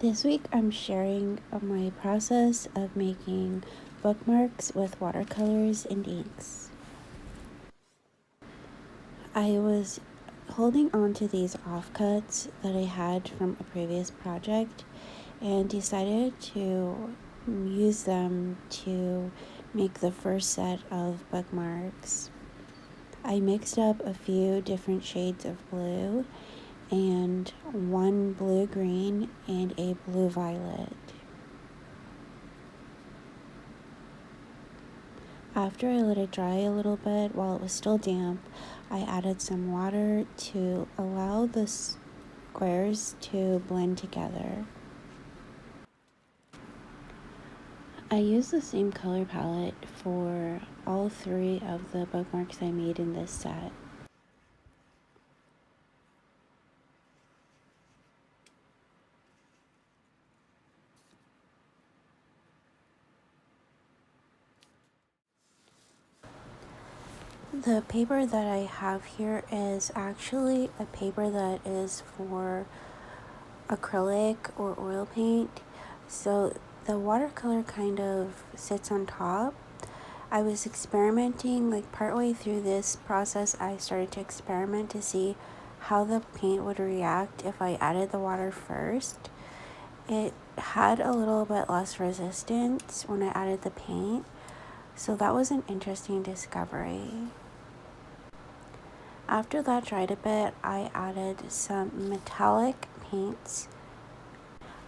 This week I'm sharing my process of making bookmarks with watercolors and inks. I was holding on to these offcuts that I had from a previous project and decided to use them to make the first set of bookmarks. I mixed up a few different shades of blue and one blue-green and a blue-violet. After I let it dry a little bit while it was still damp, I added some water to allow the squares to blend together. I used the same color palette for all three of the bookmarks I made in this set. The paper that I have here is actually a paper that is for acrylic or oil paint, so the watercolor kind of sits on top. I was experimenting, like partway through this process I started to experiment to see how the paint would react if I added the water first. It had a little bit less resistance when I added the paint, so that was an interesting discovery. After that dried a bit, I added some metallic paints.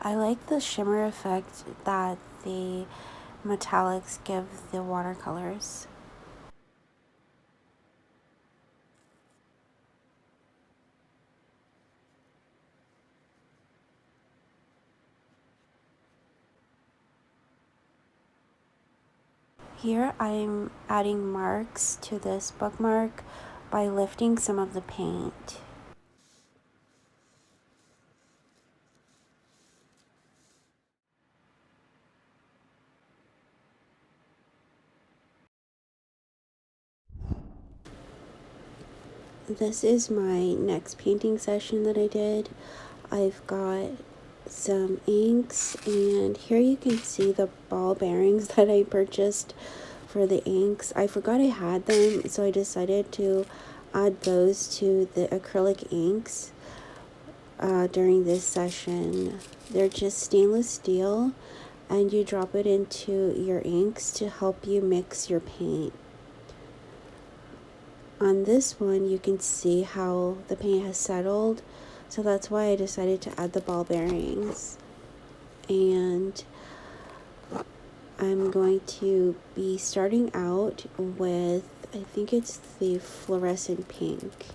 I like the shimmer effect that the metallics give the watercolors. Here I'm adding marks to this bookmark by lifting some of the paint. This is my next painting session that I did. I've got some inks, and here you can see the ball bearings that I purchased for the inks. I forgot I had them, so I decided to add those to the acrylic inks during this session. They're just stainless steel, and you drop it into your inks to help you mix your paint. On this one, you can see how the paint has settled, so that's why I decided to add the ball bearings. And I'm going to be starting out with, I think it's the fluorescent pink.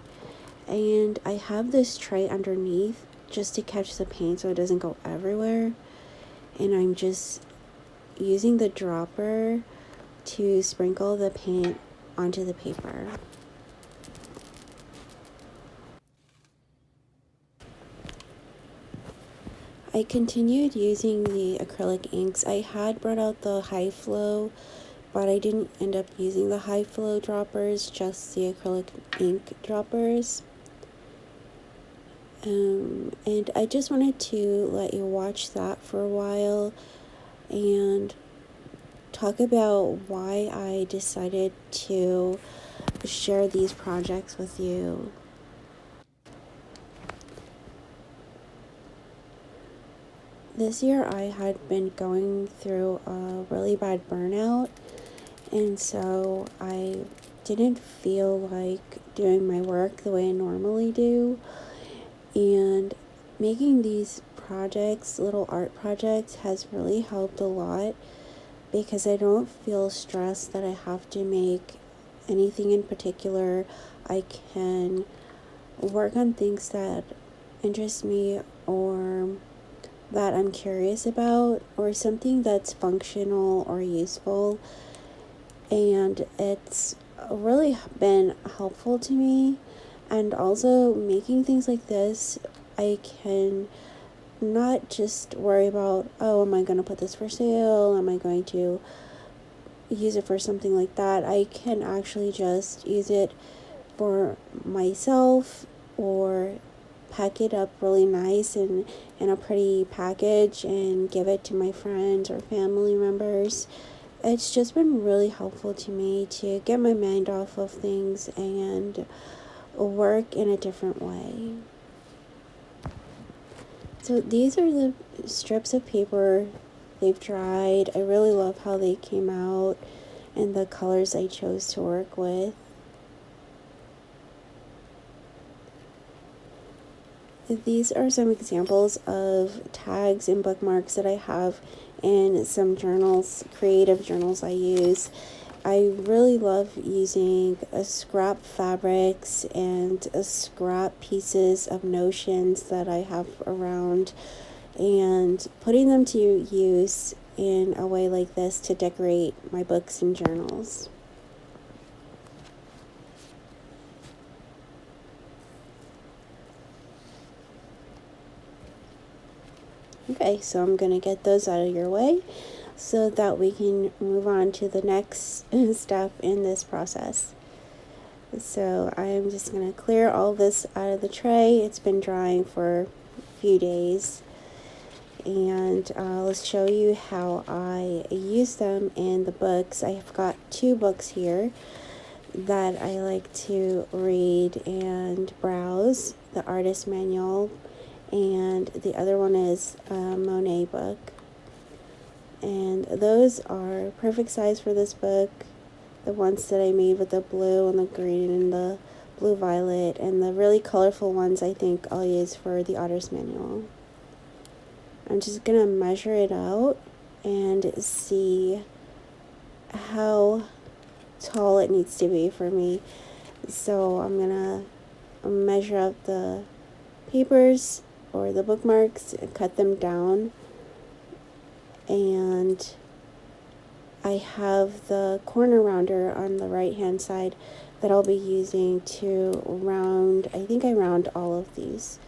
And I have this tray underneath just to catch the paint so it doesn't go everywhere. And I'm just using the dropper to sprinkle the paint onto the paper. I continued using the acrylic inks. I had brought out the high flow, but I didn't end up using the high flow droppers, just the acrylic ink droppers. And I just wanted to let you watch that for a while and talk about why I decided to share these projects with you. This year I had been going through a really bad burnout, and so I didn't feel like doing my work the way I normally do. And making these projects, little art projects, has really helped a lot because I don't feel stressed that I have to make anything in particular. I can work on things that interest me or that I'm curious about, or something that's functional or useful, and it's really been helpful to me. And also, making things like this, I can not just worry about, oh, am I going to put this for sale? Am I going to use it for something like that? I can actually just use it for myself or pack it up really nice and in a pretty package and give it to my friends or family members. It's just been really helpful to me to get my mind off of things and work in a different way. So these are the strips of paper. They've dried. I really love how they came out and the colors I chose to work with. These are some examples of tags and bookmarks that I have in some journals, creative journals I use. I really love using scrap fabrics and scrap pieces of notions that I have around and putting them to use in a way like this to decorate my books and journals. Okay, so I'm going to get those out of your way so that we can move on to the next step in this process. So I'm just going to clear all this out of the tray. It's been drying for a few days. And let's show you how I use them in the books. I've got 2 books here that I like to read and browse. The Artist Manual, and the other one is a Monet book. And those are perfect size for this book. The ones that I made with the blue and the green and the blue violet, and the really colorful ones I think I'll use for the Artist Manual. I'm just gonna measure it out and see how tall it needs to be for me. So I'm gonna measure out the papers or the bookmarks and cut them down. And I have the corner rounder on the right hand side that I'll be using to round, I think I round all of these.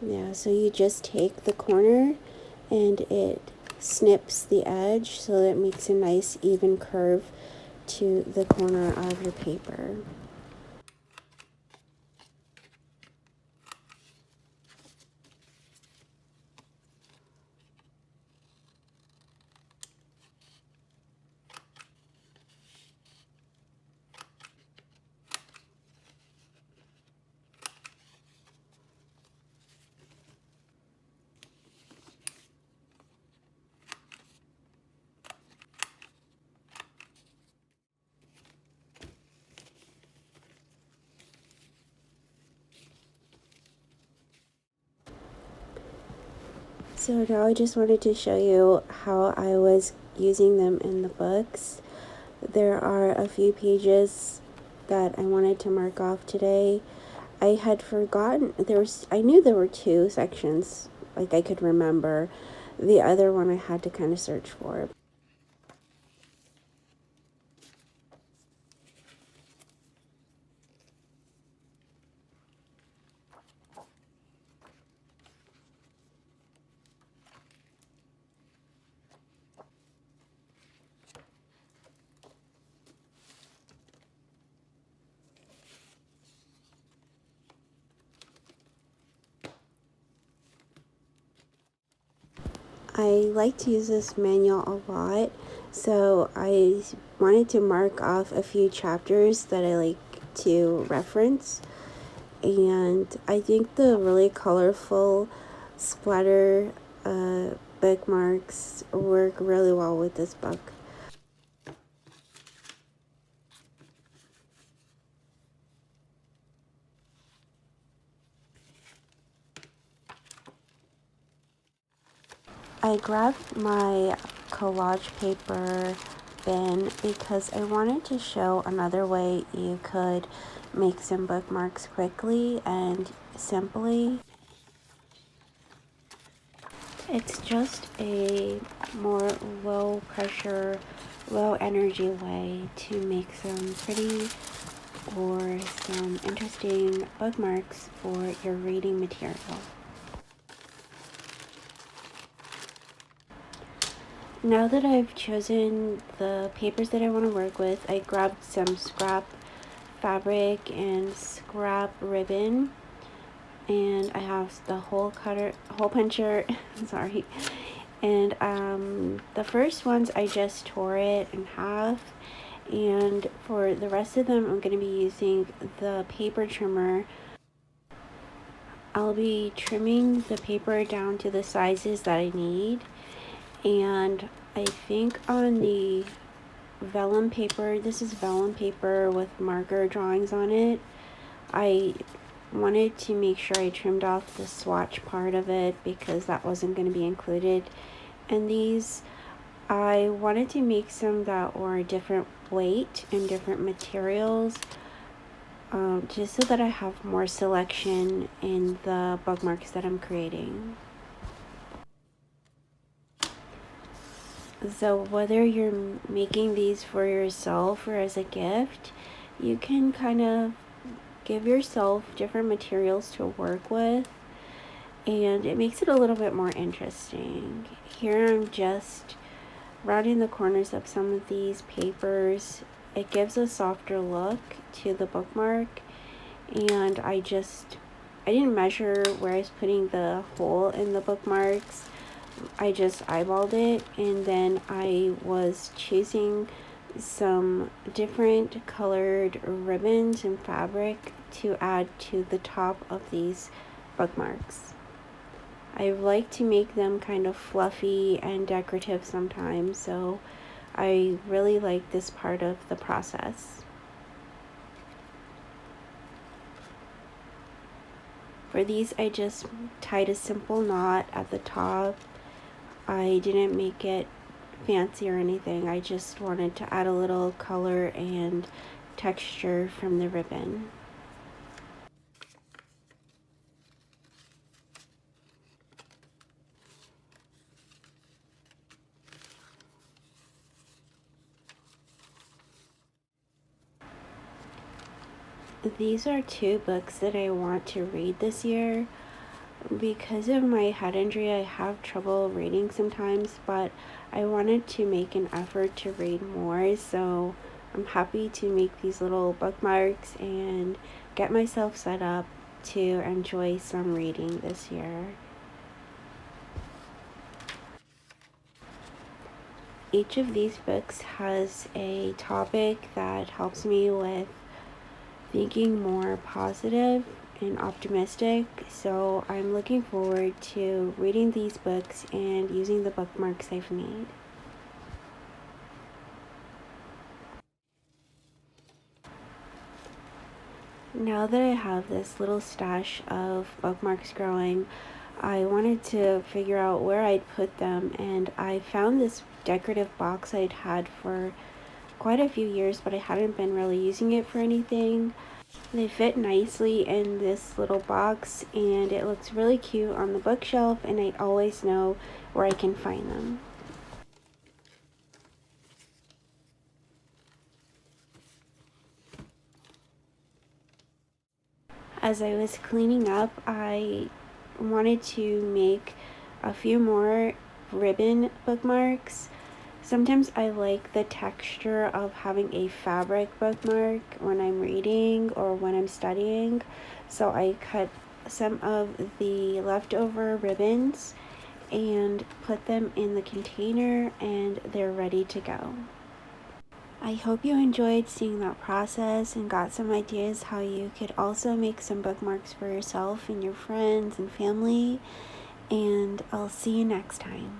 Yeah, so you just take the corner and it snips the edge so that it makes a nice even curve to the corner of your paper. So now I just wanted to show you how I was using them in the books. There are a few pages that I wanted to mark off today. I had forgotten, I knew there were 2 sections, like I could remember. The other one I had to kind of search for. I like to use this manual a lot, so I wanted to mark off a few chapters that I like to reference. And I think the really colorful splatter bookmarks work really well with this book. I grabbed my collage paper bin because I wanted to show another way you could make some bookmarks quickly and simply. It's just a more low pressure, low energy way to make some pretty or some interesting bookmarks for your reading material. Now that I've chosen the papers that I want to work with, I grabbed some scrap fabric and scrap ribbon, and I have the hole puncher, sorry. And the first ones I just tore it in half, and for the rest of them I'm going to be using the paper trimmer. I'll be trimming the paper down to the sizes that I need, and I think on the vellum paper, this is vellum paper with marker drawings on it, I wanted to make sure I trimmed off the swatch part of it because that wasn't going to be included in these. I wanted to make some that were different weight and different materials, just so that I have more selection in the bookmarks that I'm creating. So whether you're making these for yourself or as a gift, you can kind of give yourself different materials to work with, and it makes it a little bit more interesting. Here I'm just rounding the corners of some of these papers. It gives a softer look to the bookmark, and I didn't measure where I was putting the hole in the bookmarks. I just eyeballed it, and then I was choosing some different colored ribbons and fabric to add to the top of these bookmarks. I like to make them kind of fluffy and decorative sometimes, so I really like this part of the process. For these, I just tied a simple knot at the top. I didn't make it fancy or anything. I just wanted to add a little color and texture from the ribbon. These are two books that I want to read this year. Because of my head injury, I have trouble reading sometimes, but I wanted to make an effort to read more, so I'm happy to make these little bookmarks and get myself set up to enjoy some reading this year. Each of these books has a topic that helps me with thinking more positive and optimistic, so I'm looking forward to reading these books and using the bookmarks I've made. Now that I have this little stash of bookmarks growing, I wanted to figure out where I'd put them, and I found this decorative box I'd had for quite a few years, but I hadn't been really using it for anything. They fit nicely in this little box, and it looks really cute on the bookshelf, and I always know where I can find them. As I was cleaning up, I wanted to make a few more ribbon bookmarks. Sometimes I like the texture of having a fabric bookmark when I'm reading or when I'm studying, so I cut some of the leftover ribbons and put them in the container, and they're ready to go. I hope you enjoyed seeing that process and got some ideas how you could also make some bookmarks for yourself and your friends and family, and I'll see you next time.